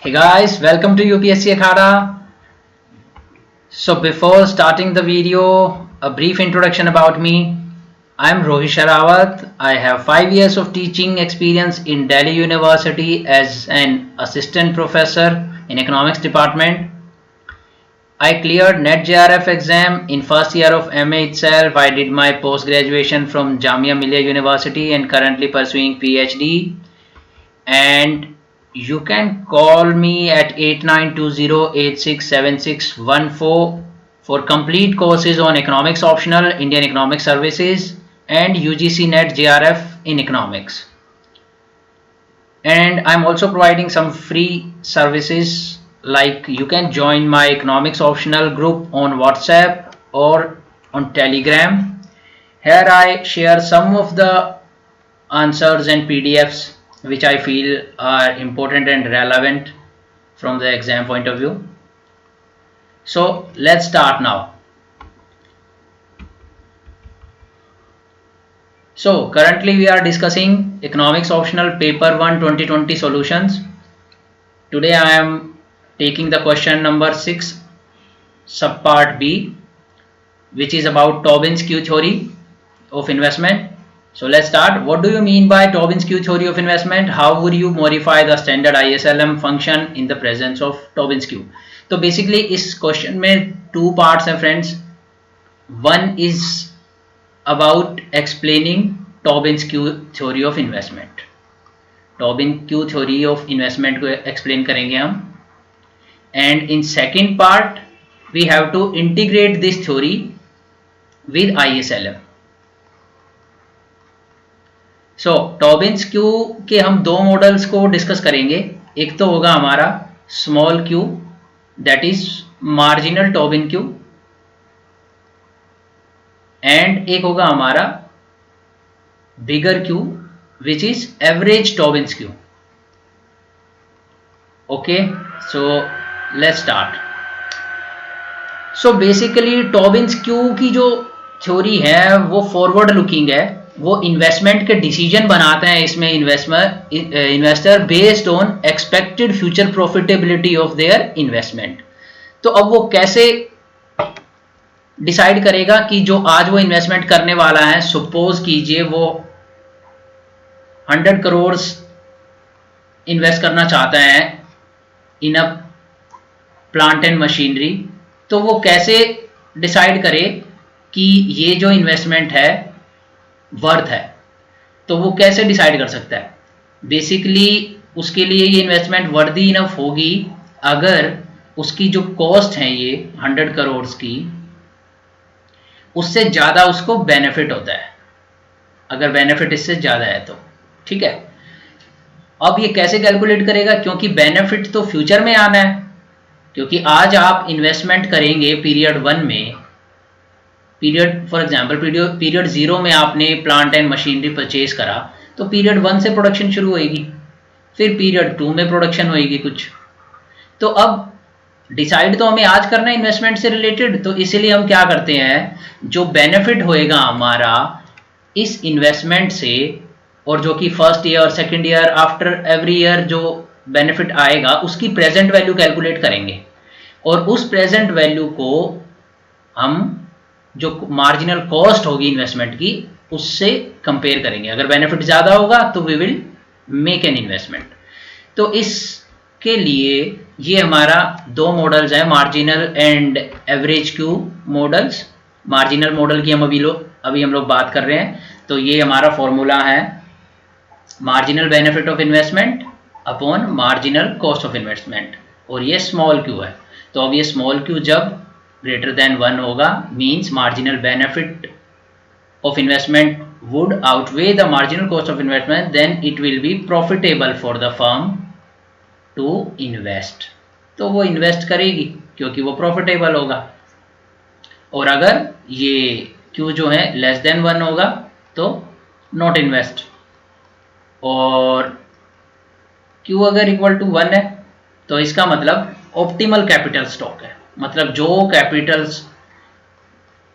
Hey guys, welcome to UPSC Akhada. So before starting the video, a brief introduction about me. I'm Rohit Sharawat. I have 5 years of teaching experience in Delhi University as an assistant professor in economics department. I cleared NET JRF exam in first year of MA itself. I did my post graduation from Jamia Millia University and currently pursuing PhD. And you can call me at 8920867614 for complete courses on economics optional, Indian economic services and UGC NET JRF in economics. And I'm also providing some free services, like you can join my economics optional group on WhatsApp or on Telegram. Here I share some of the answers and PDFs which I feel are important and relevant from the exam point of view. So let's start now. So currently we are discussing economics optional paper 1 2020 solutions. Today I am taking the question number 6 subpart B, which is about Tobin's Q theory of investment. So let's start. What do you mean by Tobin's Q theory of investment? How would you modify the standard ISLM function in the presence of Tobin's Q? तो basically इस question में 2 parts हैं friends. One is about explaining Tobin's Q theory of investment. Tobin Q theory of investment को explain करेंगे हम. And in second part we have to integrate this theory with ISLM. So Tobin's Q के हम 2 models को discuss करेंगे. एक तो होगा हमारा small Q, that is marginal Tobin Q, and एक होगा हमारा bigger Q which is average Tobin's Q. Okay, so let's start. So basically Tobin's Q की जो थ्योरी है वो फॉरवर्ड लुकिंग है. वो इन्वेस्टमेंट के डिसीजन बनाते हैं इसमें investor based on expected future profitability of their investment. तो अब वो कैसे डिसाइड करेगा कि जो आज वो इन्वेस्टमेंट करने वाला है, सपोज कीजिए वो 100 करोड़ इन्वेस्ट करना चाहता है इन अ प्लांट एंड मशीनरी, तो वो कैसे डिसाइड करे कि ये जो इन्वेस्टमेंट है वर्थ है. तो वो कैसे डिसाइड कर सकता है? बेसिकली उसके लिए ये इन्वेस्टमेंट वर्दी इनफ होगी अगर उसकी जो कॉस्ट है ये 100 करोड़ की, उससे ज़्यादा उसको बेनिफिट होता है. अगर बेनिफिट इससे ज़्यादा है तो ठीक है. अब ये कैसे कैलकुलेट करेगा? क्योंकि बेनिफिट तो फ्यूचर में आना है. क्योंकि आज आप इन्वेस्टमेंट करेंगे पीरियड 1 में, पीरियड फॉर एग्जांपल पीरियड 0 में आपने प्लांट एंड मशीनरी परचेज करा, तो पीरियड 1 से प्रोडक्शन शुरू होएगी, फिर पीरियड 2 में प्रोडक्शन होएगी कुछ. तो अब डिसाइड तो हमें आज करना है इन्वेस्टमेंट से रिलेटेड. तो इसीलिए हम क्या करते हैं, जो बेनिफिट होएगा हमारा इस इन्वेस्टमेंट से, और जो कि फर्स्ट ईयर और second year after every year जो बेनिफिट आएगा उसकी प्रेजेंट वैल्यू कैलकुलेट करेंगे, और उस प्रेजेंट वैल्यू को हम जो मार्जिनल कॉस्ट होगी इन्वेस्टमेंट की उससे कंपेयर करेंगे. अगर बेनिफिट ज़्यादा होगा तो we will make an investment. तो इसके लिए ये हमारा 2 मॉडल्स हैं, marginal and average Q models. Marginal model की अभी हम लोग बात कर रहे हैं. तो ये हमारा फॉर्मूला है marginal benefit of investment upon marginal cost of investment, और ये स्मॉल क्यू है. तो अब ये स्मॉल क्यू जब greater than 1 होगा, means marginal benefit of investment would outweigh the marginal cost of investment, then it will be profitable for the firm to invest. तो वो इन्वेस्ट करेगी क्योंकि वो प्रॉफिटेबल होगा. और अगर ये Q जो है लेस देन 1 होगा तो नॉट इन्वेस्ट, और Q अगर इक्वल टू 1 है तो इसका मतलब ऑप्टिमल कैपिटल स्टॉक है. मतलब जो कैपिटल्स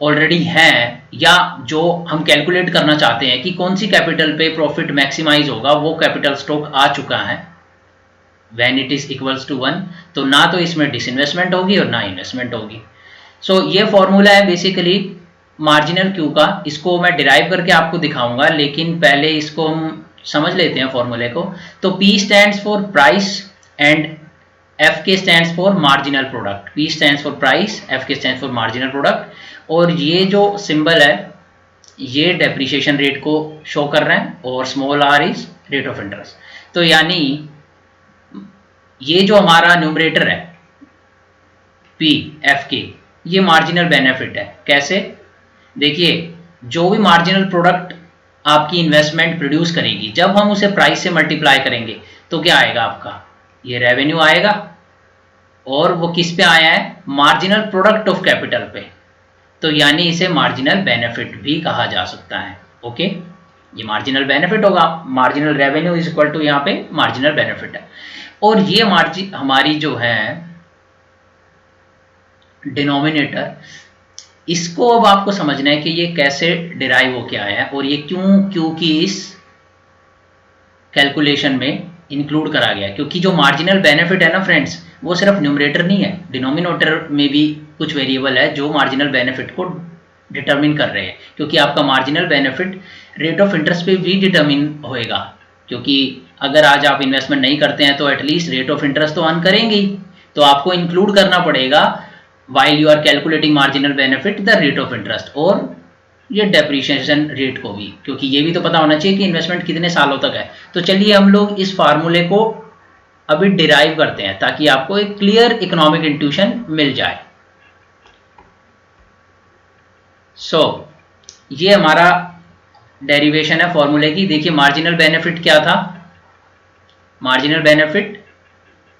ऑलरेडी हैं या जो हम कैलकुलेट करना चाहते हैं कि कौन सी कैपिटल पे प्रॉफिट मैक्सिमाइज होगा, वो कैपिटल स्टॉक आ चुका है when it is equals to 1, तो ना तो इसमें डिसइन्वेस्टमेंट होगी और ना इन्वेस्टमेंट होगी। सो ये फॉर्मूला है बेसिकली मार्जिनल क्यू का। इसको मैं डिराइव करके आपको दिखाऊंगा, लेकिन पहले इसको हम समझ लेते हैं फॉर्मूले को। तो P stands for price and F K stands for marginal product. P stands for price, F K stands for marginal product. और ये जो सिंबल है ये डेप्रिसिएशन रेट को शो कर रहा है और small R is rate of interest. तो यानी ये जो हमारा न्यूमरेटर है P एफ के, ये मार्जिनल बेनिफिट है। कैसे? देखिए, जो भी मार्जिनल प्रोडक्ट आपकी इन्वेस्टमेंट प्रोड्यूस करेगी, जब हम उसे प्राइस से मल्टीप्लाई करेंगे तो क्या आएगा आपका? ये रेवेन्यू आएगा। और वो किस पे आया है? मार्जिनल प्रोडक्ट ऑफ कैपिटल पे। तो यानी इसे मार्जिनल बेनिफिट भी कहा जा सकता है। ओके, ये मार्जिनल बेनिफिट होगा। Marginal revenue is equal to यहाँ पे मार्जिनल बेनिफिट है। और ये मार्जिन हमारी जो है डिनोमिनेटर, इसको अब आपको समझना है कि ये कैसे डिराइव होके आया है और ये क्योंकि इस कैलकुलेशन में इंक्लूड करा गया। क्योंकि जो मार्जिनल बेनिफिट है ना फ्रेंड्स, वो सिर्फ न्यूमरेटर नहीं है, डिनोमिनेटर में भी कुछ वेरिएबल है जो मार्जिनल बेनिफिट को डिटरमिन कर रहे हैं। क्योंकि आपका marginal benefit rate of interest पे भी डिटरमिन होएगा। क्योंकि अगर आज आप इन्वेस्टमेंट नहीं करते हैं तो एटलीस्ट रेट ऑफ इंटरेस्ट तो अर्न करेंगे ही, तो आपको इंक्लूड करना पड़ेगा while you are calculating marginal benefit the rate of interest और ये डेप्रिसिएशन रेट को भी, क्योंकि ये भी तो पता होना चाहिए कि इन्वेस्टमेंट कितने सालों तक है। तो चलिए हम लोग इस फार्मूले को अभी डिराइव करते हैं ताकि आपको एक क्लियर इकोनॉमिक इंट्यूशन मिल जाए। सो ये हमारा डेरिवेशन है फॉर्मूले की। देखिए मार्जिनल बेनिफिट क्या था? मार्जिनल बेनिफिट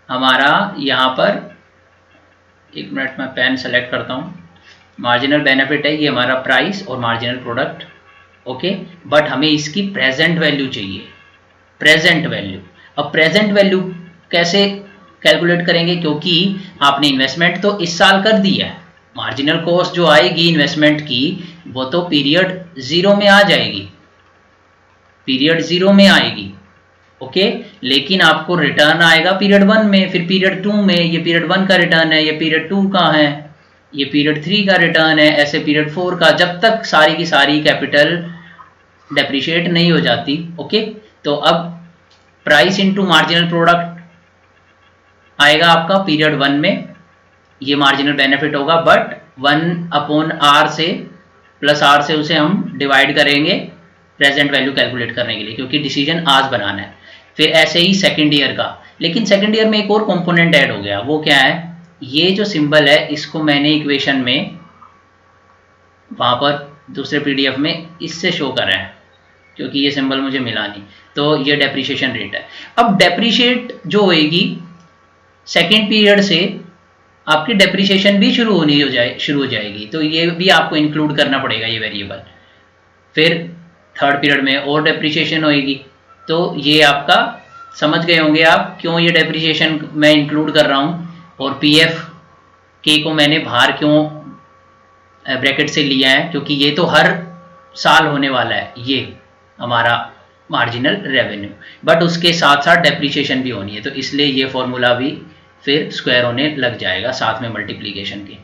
हमारा यहाँ पर, एक मिनट में पेन सेलेक्ट करता हूँ। मार्जिनल बेनिफिट है ये हमारा प्राइस और मार्जिनल प्रोडक्ट। ओके, बट हमें इसकी प्रेजेंट वैल्यू चाहिए, प्रेजेंट वैल्यू। अब प्रेजेंट वैल्यू कैसे कैलकुलेट करेंगे? क्योंकि आपने इन्वेस्टमेंट तो इस साल कर दी है, मार्जिनल कॉस्ट जो आएगी इन्वेस्टमेंट की वो तो पीरियड 0 में आ जाएगी, पीरियड 0 में आएगी। ओके, लेकिन आपको रिटर्न आएगा पीरियड 1 में, फिर पीरियड 2 में। ये पीरियड 1 का रिटर्न है, ये पीरियड 2 का है, ये पीरियड 3 का रिटर्न है, ऐसे पीरियड 4 का, जब तक सारी की सारी कैपिटल डेप्रिशिएट नहीं हो जाती। ओके, तो अब प्राइस इनटू मार्जिनल प्रोडक्ट आएगा आपका पीरियड 1 में, ये मार्जिनल बेनिफिट होगा। बट 1/r से प्लस r से उसे हम डिवाइड करेंगे प्रेजेंट वैल्यू कैलकुलेट करने के लिए, क्योंकि डिसीजन आज बनाना है। फिर ऐसे ही सेकेंड ईयर का, लेकिन सेकेंड ईयर में एक और कंपोनेंट ऐड हो गया। वो क्या है? ये जो सिंबल है इसको मैंने इक्वेशन में वहां पर दूसरे पीडीएफ में इससे शो करा है, क्योंकि ये सिंबल मुझे मिला नहीं। तो ये डेप्रिसिएशन रेट है। अब डेप्रिशिएट जो होएगी सेकेंड पीरियड से, आपकी डेप्रिसिएशन भी शुरू हो जाएगी। तो ये भी आपको इंक्लूड करना पड़ेगा ये वेरिएबल। फिर थर्ड पीरियड में और डेप्रिसिएशन होएगी। तो ये आपका समझ गए होंगे आप क्यों ये डेप्रिसिएशन मैं इंक्लूड कर रहा हूँ, और पीएफ के को मैंने बाहर क्यों ब्रैकेट से लिया है, क्योंकि ये तो हर साल होने वाला है ये हमारा मार्जिनल रेवेन्यू, बट उसके साथ साथ डेप्रिसिएशन भी होनी है। तो इसलिए ये फॉर्मूला भी फिर स्क्वायर होने लग जाएगा साथ में मल्टीप्लीकेशन के।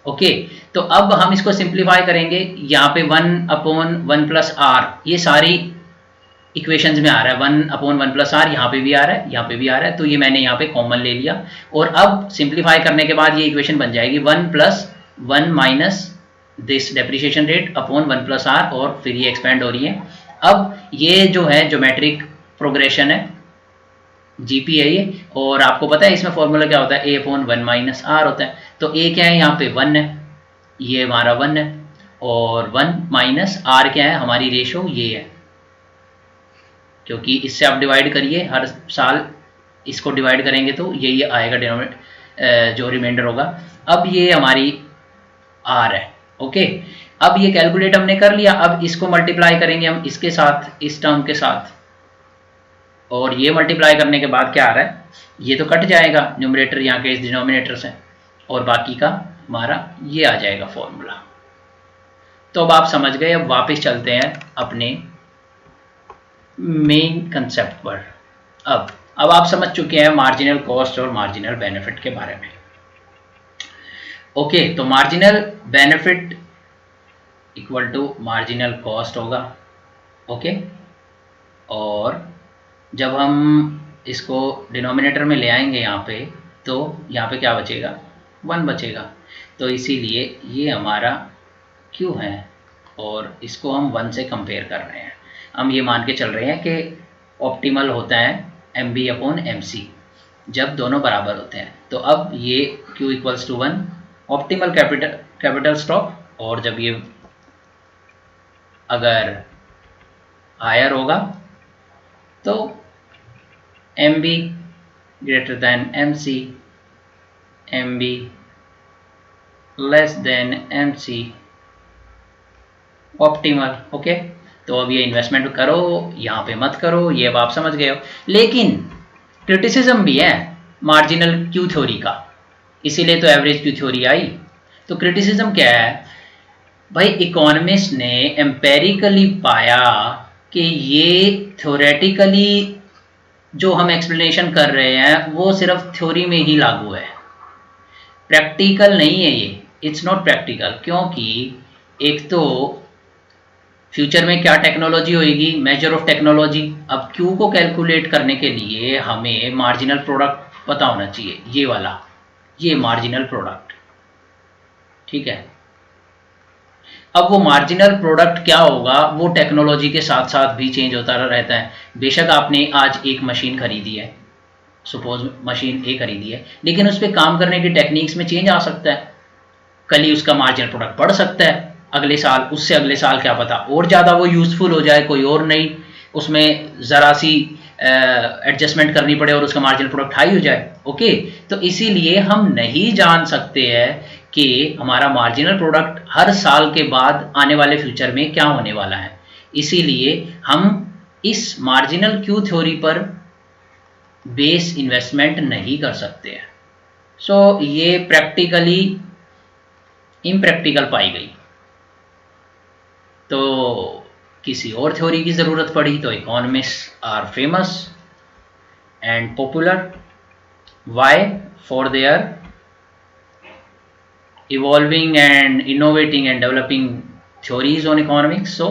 ओके, तो अब हम इसको सिंप्लीफाई करेंगे। यहाँ पे 1/1 + r, ये सारी इक्वेशंस में आ रहा है। 1/1 + r यहाँ पे भी आ रहा है, यहाँ पे भी आ रहा है। तो ये मैंने यहाँ पे कॉमन ले लिया, और अब सिंप्लीफाई करने के बाद ये इक्वेशन बन जाएगी 1 + 1 - this depreciation rate upon 1 + r, और फिर ये एक्सपेंड हो रही है। अब ये जो है ज्योमेट्रिक प्रोग्रेशन है, जीपी है ये, और आपको पता है इसमें फॉर्मूला क्या होता है? a/1 - r होता है। तो a क्या है? यहाँ पे 1 है, ये हमारा 1 है, और 1 - r क्या है? हमारी रेशो ये है, क्योंकि इससे आप डिवाइड करिए, हर साल इसको डिवाइड करेंगे तो यही आएगा डिनोमिनेटर जो रिमाइंडर होगा। अब ये हमारी r है। ओके, अब ये कैलकुलेट हमने कर लिया। अब इसको मल्टीप्लाई करेंगे हम इसके साथ, इस टर्म के साथ, और ये मल्टीप्लाई करने के बाद क्या आ रहा है? ये तो कट जाएगा न्यूमरेटर यहाँ के इस डिनोमिनेटर से, और बाकी का हमारा ये आ जाएगा फॉर्मूला। तो अब आप समझ गए। अब वापस चलते हैं अपने मेन कंसेप्ट पर। अब आप समझ चुके हैं मार्जिनल कॉस्ट और मार्जिनल बेनिफिट के बारे में। ओके, तो marginal benefit equal to marginal cost होगा। ओके, और जब हम इसको डिनोमिनेटर में ले आएंगे यहाँ पे, तो यहाँ पे क्या बचेगा, 1 बचेगा। तो इसीलिए ये हमारा Q है और इसको हम 1 से कंपेयर कर रहे हैं। हम ये मान के चल रहे हैं कि ऑप्टिमल होता है MB अपॉन MC जब दोनों बराबर होते हैं। तो अब ये Q equals to 1 optimal capital stock, और जब ये अगर हायर होगा तो MB greater than MC, MB less than MC, optimal. Okay, तो अब ये इन्वेस्टमेंट करो, यहाँ पे मत करो, ये अब आप समझ गए हो। लेकिन क्रिटिसिज्म भी है मार्जिनल क्यू थ्योरी का, इसीलिए तो एवरेज क्यू थ्योरी आई। तो क्रिटिसिज्म क्या है भाई, इकोनॉमिस्ट ने एम्पेरिकली पाया कि ये थ्योरेटिकली जो हम एक्सप्लेनेशन कर रहे हैं वो सिर्फ थ्योरी में ही लागू है, प्रैक्टिकल नहीं है ये, इट्स नॉट प्रैक्टिकल। क्योंकि एक तो फ्यूचर में क्या टेक्नोलॉजी होगी, मेजर ऑफ टेक्नोलॉजी। अब क्यू को कैलकुलेट करने के लिए हमें मार्जिनल प्रोडक्ट पता होना चाहिए, ये वाला, ये मार्जिनल प्रोडक्ट, ठीक है। अब वो मार्जिनल प्रोडक्ट क्या होगा, वो टेक्नोलॉजी के साथ साथ भी चेंज होता रहता है। बेशक आपने आज एक मशीन खरीदी है, सपोज मशीन ए खरीदी है, लेकिन उस पर काम करने की टेक्निक्स में चेंज आ सकता है। कल ही उसका मार्जिनल प्रोडक्ट बढ़ सकता है, अगले साल, उससे अगले साल क्या पता और ज़्यादा वो यूज़फुल हो जाए, कोई और नई उसमें ज़रा सी एडजस्टमेंट करनी पड़े और उसका मार्जिनल प्रोडक्ट हाई हो जाए। ओके, तो इसीलिए हम नहीं जान सकते हैं कि हमारा मार्जिनल प्रोडक्ट हर साल के बाद आने वाले फ्यूचर में क्या होने वाला है। इसीलिए हम इस मार्जिनल क्यू थ्योरी पर बेस इन्वेस्टमेंट नहीं कर सकते हैं। सो ये प्रैक्टिकली इम्प्रैक्टिकल पाई गई। तो किसी और थ्योरी की ज़रूरत पड़ी तो economist are famous and popular, why, for their evolving and innovating and developing theories on economics. So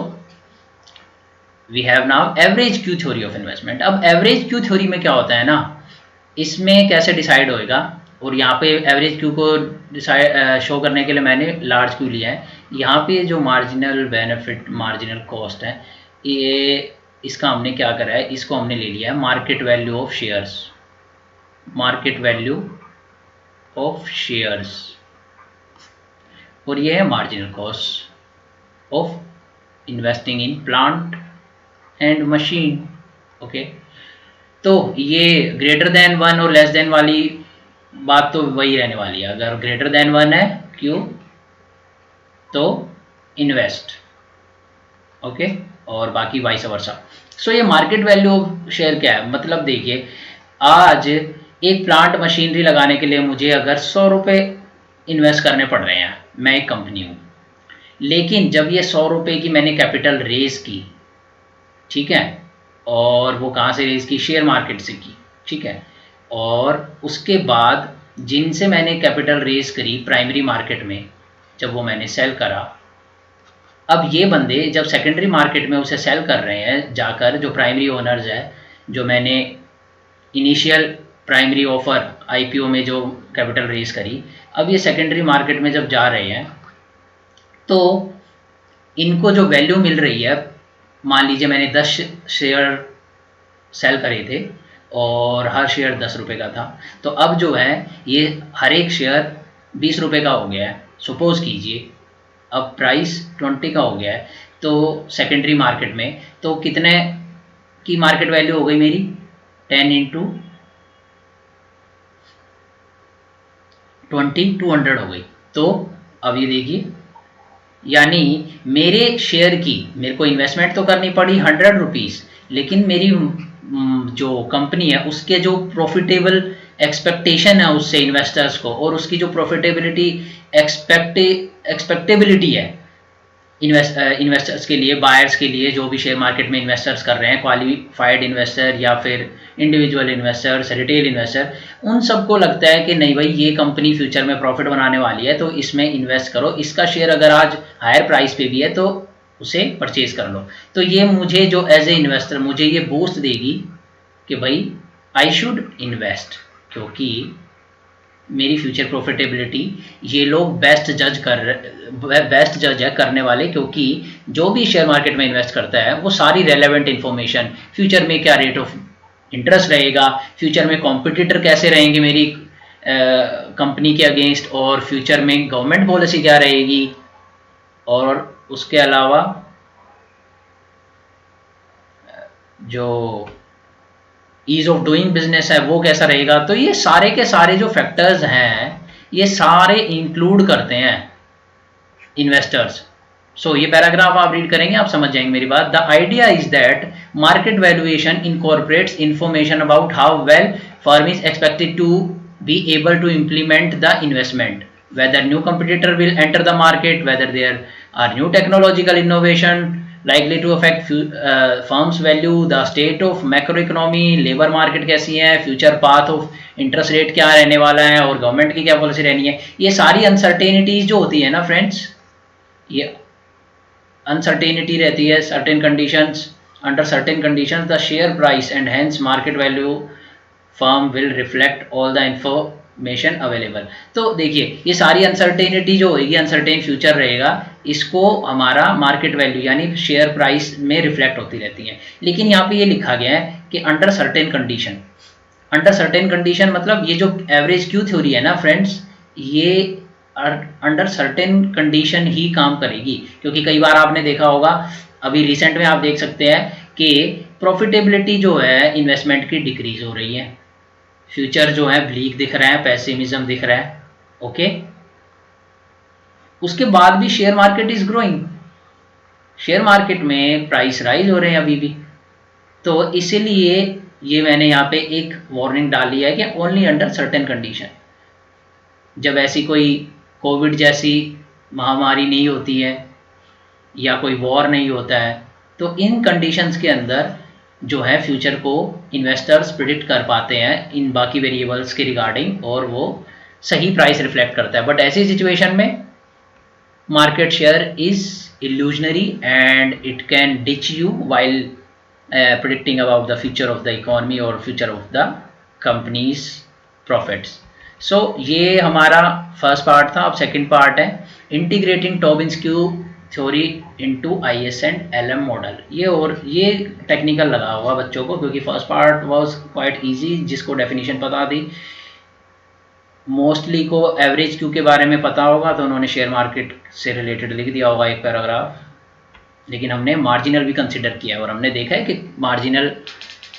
we have now average Q theory of investment. अब average Q theory में क्या होता है ना, इसमें कैसे डिसाइड होएगा, और यहाँ पे एवरेज क्यू को डिसाइड शो करने के लिए मैंने लार्ज क्यू लिया है। यहाँ पे जो मार्जिनल बेनिफिट, मार्जिनल कॉस्ट है, ये इसका हमने क्या करा है, इसको हमने ले लिया है market value of shares, market value of shares, और ये है marginal cost of investing in plant and machine. Okay, तो ये ग्रेटर देन 1 और लेस देन वाली बात तो वही रहने वाली है। अगर ग्रेटर देन 1 है क्यू तो इन्वेस्ट, ओके, और बाकी वाइस वर्सा। सो ये मार्केट वैल्यू ऑफ शेयर क्या है, मतलब देखिए, आज एक प्लांट मशीनरी लगाने के लिए मुझे अगर 100 रुपये इन्वेस्ट करने पड़ रहे हैं, मैं एक कंपनी हूँ, लेकिन जब ये 100 रुपये की मैंने कैपिटल रेज की, ठीक है, और वो कहाँ से रेज की, शेयर मार्केट से की, ठीक है, और उसके बाद जिनसे मैंने कैपिटल रेज करी प्राइमरी मार्केट में, जब वो मैंने सेल करा, अब ये बंदे जब सेकेंडरी मार्केट में उसे सेल कर रहे हैं जाकर, जो प्राइमरी ओनर्स है, जो मैंने इनिशियल प्राइमरी ऑफर आईपीओ में जो कैपिटल रेज करी, अब ये सेकेंडरी मार्केट में जब जा रहे हैं तो इनको जो वैल्यू मिल रही है, मान लीजिए मैंने 10 शेयर सेल करे थे और हर शेयर 10 रुपये का था, तो अब जो है ये हर एक शेयर 20 रुपये का हो गया है, सपोज कीजिए। अब प्राइस 20 का हो गया है, तो सेकेंडरी मार्केट में तो कितने की मार्केट वैल्यू हो गई मेरी, 10 इंटू 20, 200 हो गई। तो अब ये देखिए, यानी मेरे शेयर की मेरे को इन्वेस्टमेंट तो करनी पड़ी 100 रुपीज़, लेकिन मेरी जो कंपनी है उसके जो प्रॉफिटेबल एक्सपेक्टेशन है उससे इन्वेस्टर्स को, और उसकी जो प्रॉफिटेबिलिटी एक्सपेक्टेबिलिटी है, इन्वेस्टर्स के लिए, बायर्स के लिए, जो भी शेयर मार्केट में इन्वेस्टर्स कर रहे हैं, क्वालिफाइड इन्वेस्टर या फिर इंडिविजुअल इन्वेस्टर्स, रिटेल इन्वेस्टर, उन सबको लगता है कि नहीं भाई ये कंपनी फ्यूचर में प्रॉफिट बनाने वाली है तो इसमें इन्वेस्ट करो, इसका शेयर अगर आज हायर प्राइस पे भी है तो उसे परचेज कर लो। तो ये मुझे जो एज ए इन्वेस्टर मुझे ये बूस्ट देगी कि भाई आई शुड इन्वेस्ट, क्योंकि मेरी फ्यूचर प्रॉफिटेबिलिटी ये लोग बेस्ट जज है करने वाले, क्योंकि जो भी शेयर मार्केट में इन्वेस्ट करता है वो सारी रेलेवेंट इन्फॉर्मेशन, फ्यूचर में क्या रेट ऑफ इंटरेस्ट रहेगा, फ्यूचर में कॉम्पिटिटर कैसे रहेंगे मेरी कंपनी के अगेंस्ट, और फ्यूचर में गवर्नमेंट पॉलिसी क्या रहेगी, और उसके अलावा जो ईज ऑफ डूइंग बिजनेस है वो कैसा रहेगा। तो ये सारे के सारे जो फैक्टर्स हैं ये सारे इंक्लूड करते हैं इन्वेस्टर्स। सो ये पैराग्राफ आप रीड करेंगे आप समझ जाएंगे मेरी बात। The idea is that market valuation incorporates information about how well firm is expected to be able to implement the investment, whether new competitor will enter the market, whether there are new technological innovation likely to affect firm's value, the state of macroeconomy, labor market कैसी है, future path of interest rate क्या रहने वाला है, और government की क्या policy रहनी है। ये सारी अनसर्टेनिटीज जो होती है ना फ्रेंड्स, ये अनसर्टेनिटी रहती है certain conditions, under certain conditions the share price and hence market value firm will reflect all the information available. तो देखिए ये सारी अनसर्टेनिटी जो होगी, अनसर्टेन फ्यूचर रहेगा, इसको हमारा मार्केट वैल्यू यानी शेयर प्राइस में रिफ्लेक्ट होती रहती है। लेकिन यहाँ पे ये लिखा गया है कि under certain condition, under certain condition मतलब ये जो एवरेज क्यू थ्योरी है ना फ्रेंड्स, ये अंडर सर्टेन कंडीशन ही काम करेगी। क्योंकि कई बार आपने देखा होगा, अभी रिसेंट में आप देख सकते हैं कि प्रॉफिटेबिलिटी जो है इन्वेस्टमेंट की डिक्रीज हो रही है, फ्यूचर जो है ब्लीक दिख रहा है, पेसिमिज्म दिख रहा है, ओके। उसके बाद भी share market is growing, share market में प्राइस राइज हो रहे हैं अभी भी। तो इसीलिए ये मैंने यहाँ पे एक वार्निंग डाली है कि ओनली अंडर सर्टेन कंडीशन, जब ऐसी कोई कोविड जैसी महामारी नहीं होती है या कोई वॉर नहीं होता है, तो इन कंडीशंस के अंदर जो है फ्यूचर को इन्वेस्टर्स प्रिडिक्ट कर पाते हैं इन बाकी वेरिएबल्स के रिगार्डिंग, और वो सही प्राइस रिफ्लेक्ट करता है। बट ऐसी सिचुएशन में market share is illusionary and it can ditch you while predicting about the future of the economy और future of the companies profits. So ये हमारा फर्स्ट पार्ट था। अब सेकेंड पार्ट है integrating Tobin's Q theory into IS and LM model. ये technical लगा हुआ बच्चों को, क्योंकि first part was quite easy, जिसको डेफिनेशन पता थी, मोस्टली को एवरेज क्यू के बारे में पता होगा तो उन्होंने शेयर मार्केट से रिलेटेड लिख दिया होगा एक पैराग्राफ। लेकिन हमने मार्जिनल भी कंसिडर किया है और हमने देखा है कि मार्जिनल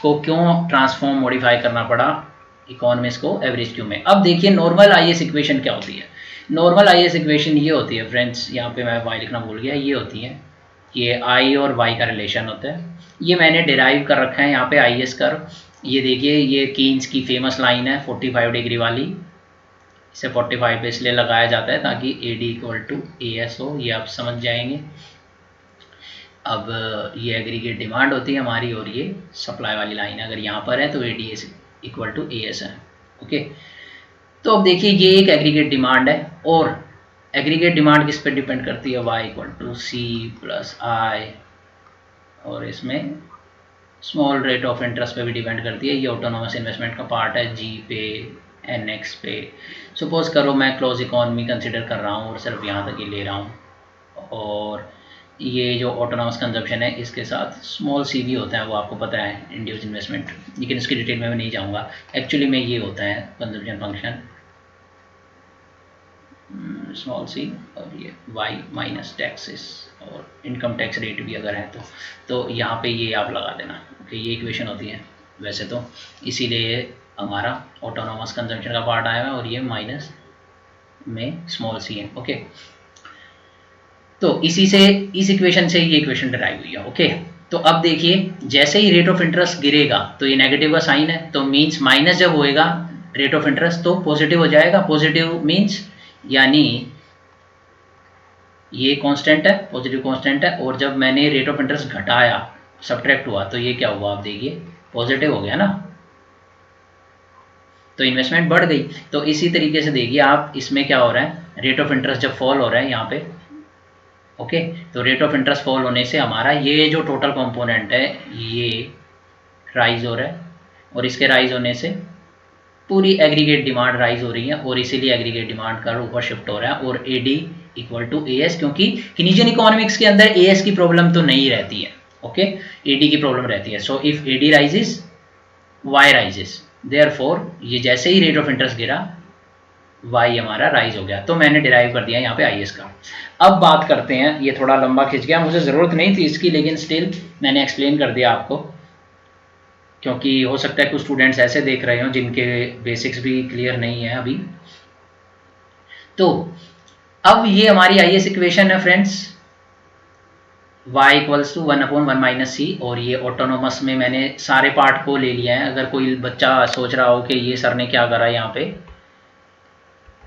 को क्यों ट्रांसफॉर्म मॉडिफाई करना पड़ा इकोनॉमिक्स को एवरेज क्यू में। अब देखिए नॉर्मल आईएस इक्वेशन क्या होती है। नॉर्मल आईएस इक्वेशन ये होती है फ्रेंड्स, यहाँ पे मैं वाई लिखना भूल गया, ये होती है, ये आई और वाई का रिलेशन होता है। ये मैंने डिराइव कर रखा है यहाँ पे आईएस कर्व। ये देखिए ये कीन्स की फेमस लाइन है 45 डिग्री वाली, इसे 45 पे इसलिए लगाया जाता है ताकि A D equal to A S हो, ये आप समझ जाएंगे। अब ये एग्रीगेट डिमांड होती है हमारी और ये सप्लाई वाली लाइन है, अगर यहाँ पर है तो A D S equal to A S है, ओके। तो अब देखिए ये एक एग्रीगेट डिमांड है, और एग्रीगेट डिमांड किस पे डिपेंड करती है, Y equal to C plus I, और इसमें स्मॉल रेट ऑफ इंटरेस्ट पे भी डिपेंड करती है। ये ऑटोनोमस इन्वेस्टमेंट का पार्ट है, जी पे एन एक्स पे। सपोज करो मैं क्लोज इकोनॉमी कंसिडर कर रहा हूँ और सिर्फ यहाँ तक ही ले रहा हूँ, और ये जो ऑटोनोमस कंजप्शन है इसके साथ स्मॉल सी भी होता है, वो आपको पता है इंड्यूस इन्वेस्टमेंट, लेकिन इसकी डिटेल में मैं नहीं जाऊँगा। एक्चुअली में ये होता है कंजप्शन फंक्शन स्मॉल सी, और ये वाई माइनस टैक्सेस और इनकम टैक्स रेट भी अगर है तो यहाँ पे ये आप लगा देना, ओके। ये इक्वेशन होती है वैसे तो, इसीलिए हमारा ऑटोनोमस कंजम्पशन का पार्ट आया है और ये माइनस में स्मॉल सी है, ओके। तो इसी से इस इक्वेशन से ये इक्वेशन डिराइव हुई है, ओके। तो अब देखिए जैसे ही रेट ऑफ इंटरेस्ट गिरेगा तो ये नेगेटिव का साइन है, तो मीन्स माइनस जब होएगा रेट ऑफ इंटरेस्ट तो पॉजिटिव हो जाएगा। पॉजिटिव मीन्स यानी ये कांस्टेंट है, पॉजिटिव कांस्टेंट है, और जब मैंने रेट ऑफ इंटरेस्ट घटाया, सब्ट्रैक्ट हुआ, तो ये क्या हुआ आप देखिए, पॉजिटिव हो गया ना, तो इन्वेस्टमेंट बढ़ गई। तो इसी तरीके से देखिए आप, इसमें क्या हो रहा है, रेट ऑफ इंटरेस्ट जब फॉल हो रहा है यहाँ पे, ओके, तो रेट ऑफ इंटरेस्ट फॉल होने से हमारा ये जो टोटल कंपोनेंट है ये राइज हो रहा है, और इसके राइज होने से पूरी एग्रीगेट डिमांड राइज हो रही है, और इसीलिए एग्रीगेट डिमांड का ऊपर शिफ्ट हो रहा है, और A D equal to A S, क्योंकि किनीजियन इकोनॉमिक्स के अंदर ए एस की प्रॉब्लम तो नहीं रहती है, ओके, ए डी की प्रॉब्लम रहती है। So if A D rises, Y rises, therefore ये जैसे ही रेट ऑफ इंटरेस्ट गिरा, वाई हमारा राइज हो गया। तो मैंने डिराइव कर दिया यहाँ पे आई एस का। अब बात करते हैं, ये थोड़ा लंबा खिंच गया, मुझे ज़रूरत नहीं थी इसकी, लेकिन स्टिल मैंने एक्सप्लेन कर दिया आपको, क्योंकि हो सकता है कुछ स्टूडेंट्स ऐसे देख रहे हो जिनके बेसिक्स भी क्लियर नहीं है अभी। तो अब ये हमारी आई एस इक्वेशन है friends, y equals to 1/1 minus C, और ये ऑटोनोमस में मैंने सारे पार्ट को ले लिया है। अगर कोई बच्चा सोच रहा हो कि ये सर ने क्या करा, यहाँ पे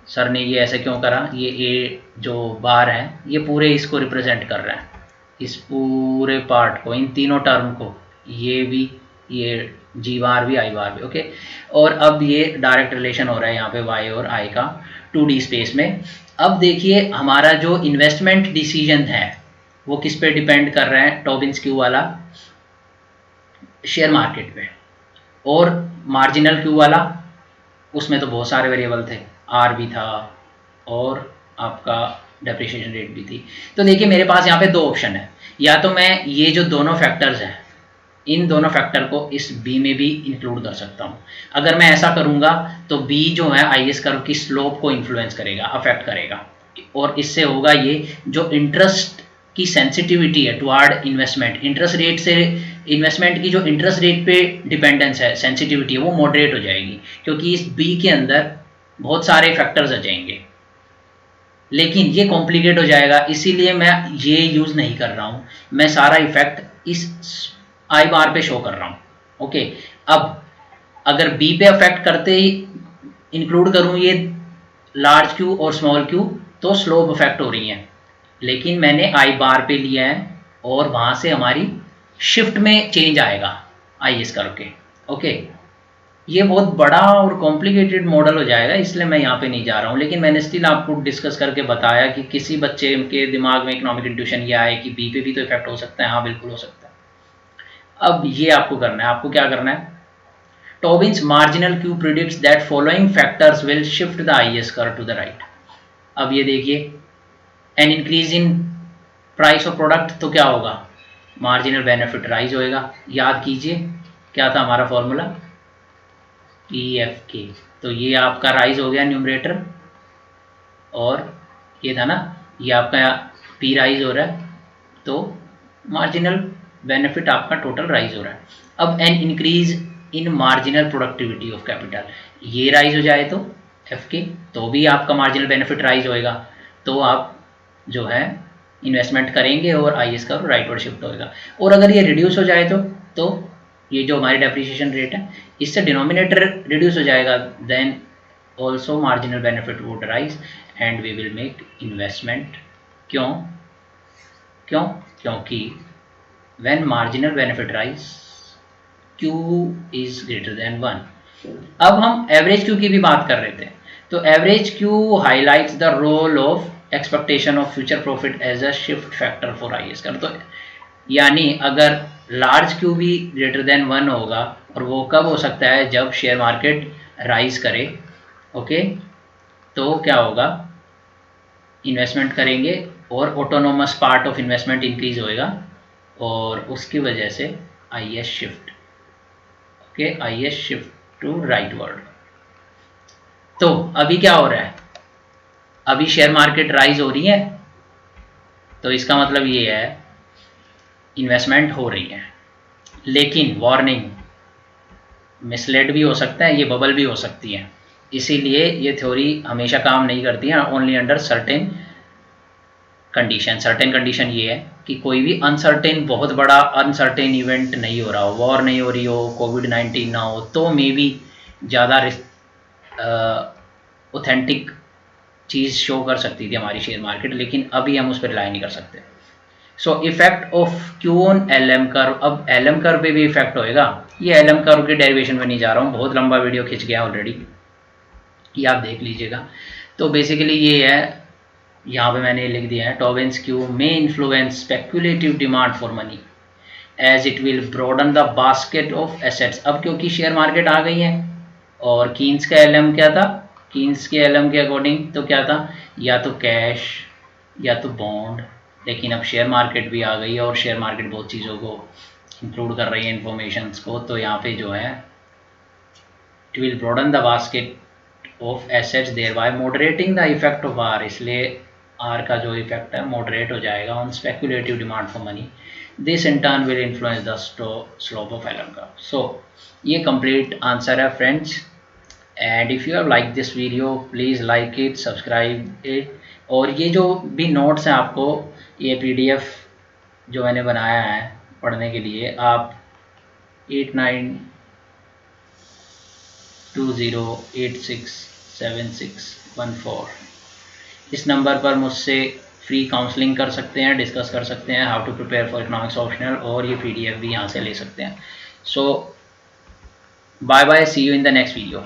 सर ने ये ऐसे क्यों करा, ये ए जो बार है ये पूरे इसको रिप्रेजेंट कर रहा है, इस पूरे पार्ट को, इन तीनों टर्म को, ये भी, ये जी बार भी, आई बार भी, ओके। और अब ये डायरेक्ट रिलेशन हो रहा है यहाँ पे वाई और आई का 2D स्पेस में। अब देखिए हमारा जो इन्वेस्टमेंट डिसीजन है वो किस पे डिपेंड कर रहा है, टॉबिन्स क्यू वाला शेयर मार्केट पे, और मार्जिनल क्यू वाला, उसमें तो बहुत सारे वेरिएबल थे, आर भी था और आपका डेप्रिसिएशन रेट भी थी। तो देखिए मेरे पास यहाँ पे दो ऑप्शन है, या तो मैं ये जो दोनों फैक्टर्स हैं, इन दोनों फैक्टर को इस बी में भी इंक्लूड कर सकता हूँ। अगर मैं ऐसा करूँगा तो बी जो है आई एस कर्व की स्लोप को इन्फ्लुएंस करेगा, अफेक्ट करेगा, और इससे होगा ये जो इंटरेस्ट की सेंसिटिविटी है टुवार्ड इन्वेस्टमेंट, इंटरेस्ट रेट से इन्वेस्टमेंट की जो इंटरेस्ट रेट पे डिपेंडेंस है, सेंसिटिविटी है, वो मॉडरेट हो जाएगी, क्योंकि इस बी के अंदर बहुत सारे फैक्टर्स आ जाएंगे, लेकिन ये कॉम्प्लिकेट हो जाएगा, इसीलिए मैं ये यूज़ नहीं कर रहा हूँ, मैं सारा इफेक्ट इस आई बार पे शो कर रहा हूँ, ओके। अब अगर बी पे अफेक्ट करते ही इंक्लूड करूँ ये लार्ज क्यू और स्मॉल क्यू, तो स्लोप अफेक्ट हो रही है, लेकिन मैंने आई बार पे लिया है, और वहाँ से हमारी शिफ्ट में चेंज आएगा आई एस कर्व के, ओके। ये बहुत बड़ा और कॉम्प्लिकेटेड मॉडल हो जाएगा, इसलिए मैं यहाँ पे नहीं जा रहा हूँ, लेकिन मैंने स्टिल आपको डिस्कस करके बताया कि किसी बच्चे के दिमाग में इकोनॉमिक इंट्यूशन ये आए कि बी पे भी तो इफेक्ट हो सकता है, हाँ बिल्कुल हो सकता है। अब ये आपको करना है, आपको क्या करना है, Tobin's marginal Q predicts that following factors will shift the IS curve to the right। अब ये देखिए, an increase in price of product, तो क्या होगा, मार्जिनल बेनिफिट राइज होएगा। याद कीजिए क्या था हमारा फॉर्मूला, पी एफ के, तो ये आपका राइज हो गया न्यूमरेटर, और ये था ना, ये आपका पी राइज हो रहा है, तो मार्जिनल बेनिफिट आपका टोटल राइज हो रहा है। अब an increase in marginal productivity of capital, ये राइज हो जाए तो एफ के, तो भी आपका मार्जिनल बेनिफिट राइज होएगा, तो आप जो है इन्वेस्टमेंट करेंगे और आई एस का राइटवर्ड शिफ्ट होएगा। और अगर ये रिड्यूस हो जाए तो ये जो हमारी डेप्रिसिएशन रेट है, इससे डिनोमिनेटर रिड्यूस हो जाएगा, then also marginal benefit would rise and we will make investment. क्यों क्यों क्योंकि when marginal benefit rise Q is greater than 1। अब हम एवरेज Q की भी बात कर रहे थे, तो average Q highlights the role of expectation of future profit as a shift factor for I S curve. तो यानी अगर लार्ज Q भी ग्रेटर देन 1 होगा, और वो कब हो सकता है, जब शेयर मार्केट राइज करे, ओके, तो क्या होगा, इन्वेस्टमेंट करेंगे और autonomous part of investment increase होएगा, और उसकी वजह से I S shift, okay, I S shift to right word. तो अभी क्या हो रहा है, अभी शेयर मार्केट राइज हो रही है, तो इसका मतलब ये है इन्वेस्टमेंट हो रही है, लेकिन वार्निंग, मिसलेड भी हो सकता है, ये बबल भी हो सकती है, इसीलिए ये थ्योरी हमेशा काम नहीं करती है, only under certain condition. Certain condition ये है कि कोई भी अनसर्टेन, बहुत बड़ा अनसर्टेन इवेंट नहीं हो रहा हो, वॉर नहीं हो रही हो, कोविड-19 ना हो, तो मे बी ज़्यादा ऑथेंटिक चीज़ शो कर सकती थी हमारी शेयर मार्केट, लेकिन अभी हम उस पर रिलाई नहीं कर सकते। So effect of Q on L M curve, अब एल एम कर्व पे भी इफेक्ट होएगा। ये एल एम कर्व की डेरिवेशन में नहीं जा रहा हूँ, बहुत लंबा वीडियो खिंच गया ऑलरेडी, ये आप देख लीजिएगा। तो बेसिकली ये है, यहाँ पे मैंने लिख दिया है, टॉवेंस क्यू में influence speculative demand for money as it will broaden the basket of assets. अब क्योंकि शेयर मार्केट आ गई है, और कीन्स का एलएम क्या था, कीन्स के एलएम के अकॉर्डिंग तो क्या था, या तो कैश या तो बॉन्ड, लेकिन अब शेयर मार्केट भी आ गई है और शेयर मार्केट बहुत चीज़ों को इंक्लूड कर रही है, इंफॉर्मेशंस को। तो यहाँ पे जो है it will broaden the basket of assets thereby moderating the effect of R, इसलिए आर का जो इफेक्ट है मॉडरेट हो जाएगा on speculative demand for money. This in turn will influence the slope of LM का। So ये complete answer है friends, and if you have like this video please like it, subscribe it, और ये जो भी notes हैं आपको, ये पीडीएफ जो मैंने बनाया है पढ़ने के लिए, आप 8920867614 इस नंबर पर मुझसे फ्री काउंसलिंग कर सकते हैं, डिस्कस कर सकते हैं how to prepare for economics optional, और ये पीडीएफ भी यहाँ से ले सकते हैं। So bye bye, see you in the next video.